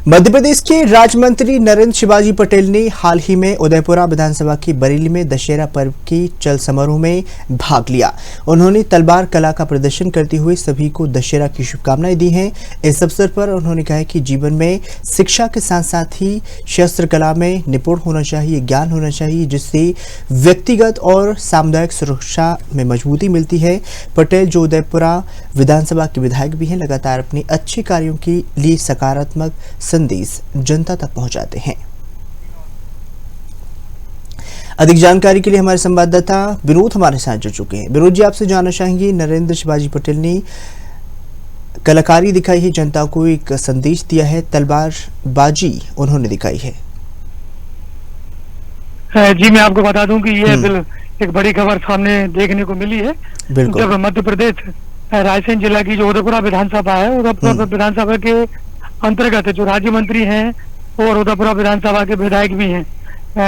मध्य प्रदेश के राज्य मंत्री नरेंद्र शिवाजी पटेल ने हाल ही में उदयपुरा विधानसभा की बरेली में दशहरा पर्व की चल समारोह में भाग लिया। उन्होंने तलवार कला का प्रदर्शन करते हुए सभी को दशहरा की शुभकामनाएं दी हैं। इस अवसर पर उन्होंने कहा कि जीवन में शिक्षा के साथ साथ ही शस्त्र कला में निपुण होना चाहिए, ज्ञान होना चाहिए, जिससे व्यक्तिगत और सामुदायिक सुरक्षा में मजबूती मिलती है। पटेल, जो उदयपुरा विधानसभा के विधायक भी हैं, लगातार अपने अच्छे कार्यों के लिए सकारात्मक संदेश जनता तक पहुंचाते हैं। अधिक जानकारी के लिए हमारे संवाददाता विनोद हमारे साथ जुड़ चुके हैं। विनोद जी, आपसे जानना चाहेंगे, नरेंद्र शिवाजी पटेल ने कलाकारी दिखाई है, जनता को एक संदेश दिया है, तलवारबाजी उन्होंने दिखाई है। जी, मैं आपको बता दूं कि ये एक बड़ी खबर सामने देखने को मिली है। जब मध्य प्रदेश रायसेन जिला की जो उदयपुरा विधानसभा है, उदयपुरा विधानसभा के अंतर्गत जो राज्य मंत्री हैं और उदयपुरा विधानसभा के विधायक भी हैं,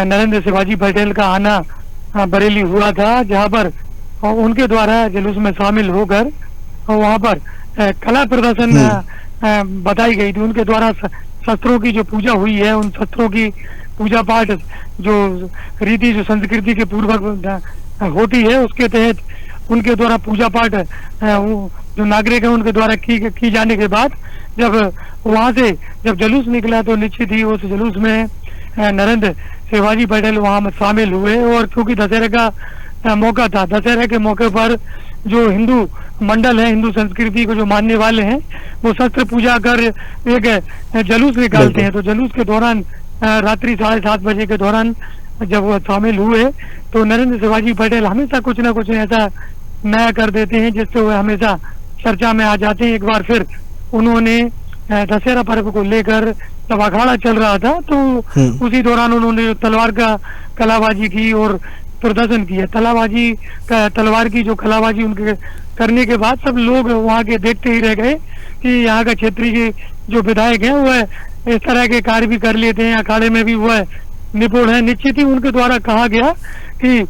नरेंद्र शिवाजी पटेल का आना बरेली हुआ था, जहां पर उनके द्वारा जुलूस में शामिल होकर वहां पर कला प्रदर्शन बताई गई थी। उनके द्वारा शस्त्रों की जो पूजा हुई है, उन शस्त्रों की पूजा पाठ जो रीति जो संस्कृति के पूर्वक होती है, उसके तहत उनके द्वारा पूजा पाठ जो नागरिक है उनके द्वारा की जाने के बाद जब वहां से जब जुलूस निकला तो निश्चित ही उस जुलूस में नरेंद्र शिवाजी पटेल वहां में शामिल हुए। और क्योंकि दशहरे का मौका था, दशहरे के मौके पर जो हिंदू मंडल है, हिंदू संस्कृति को जो मानने वाले हैं, वो शस्त्र पूजा कर एक जुलूस निकालते हैं। तो जुलूस के दौरान रात्रि 7:30 बजे के दौरान जब वो शामिल हुए तो नरेंद्र शिवाजी पटेल हमेशा कुछ ना कुछ ऐसा नया कर देते हैं जिससे वो हमेशा चर्चा में आ जाते हैं। एक बार फिर उन्होंने दशहरा पर्व को लेकर जब अखाड़ा चल रहा था तो उसी दौरान उन्होंने तलवार का कलाबाजी की और प्रदर्शन किया। तलवार की जो कलाबाजी उनके करने के बाद सब लोग वहाँ के देखते ही रह गए कि यहाँ का क्षेत्रीय जो विधायक है वह इस तरह के कार्य भी कर लेते हैं, अखाड़े में भी वह निपुण है। निश्चित ही उनके द्वारा कहा गया कि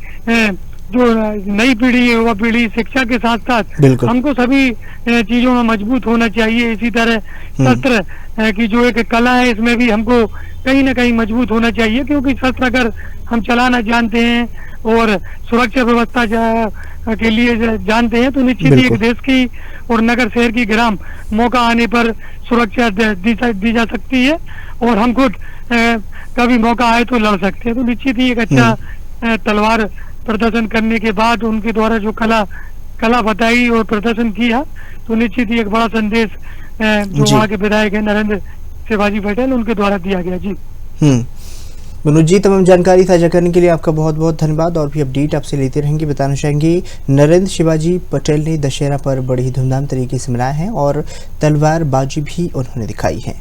जो नई पीढ़ी है वह पीढ़ी शिक्षा के साथ साथ हमको सभी चीजों में मजबूत होना चाहिए। इसी तरह शस्त्र की जो एक कला है, इसमें भी हमको कहीं ना कहीं मजबूत होना चाहिए, क्योंकि शस्त्र अगर हम चलाना जानते हैं और सुरक्षा व्यवस्था के लिए जानते हैं तो निश्चित ही एक देश की और नगर शहर की ग्राम मौका आने पर सुरक्षा दी जा सकती है और हम खुद कभी मौका आए तो लड़ सकते हैं। तो निश्चित ही एक अच्छा तलवार प्रदर्शन करने के बाद उनके द्वारा जो कला बताई और प्रदर्शन किया तो निश्चित ही एक बड़ा संदेश जो वहाँ के विधायक है नरेंद्र शिवाजी पटेल उनके द्वारा दिया गया। जी मनोज जी, तमाम जानकारी साझा करने के लिए आपका बहुत बहुत धन्यवाद। और भी अपडेट आपसे लेते रहेंगे। बताना चाहेंगे, नरेंद्र शिवाजी पटेल ने दशहरा पर बड़ी धूमधाम तरीके से मनाया है और तलवारबाजी भी उन्होंने दिखाई है।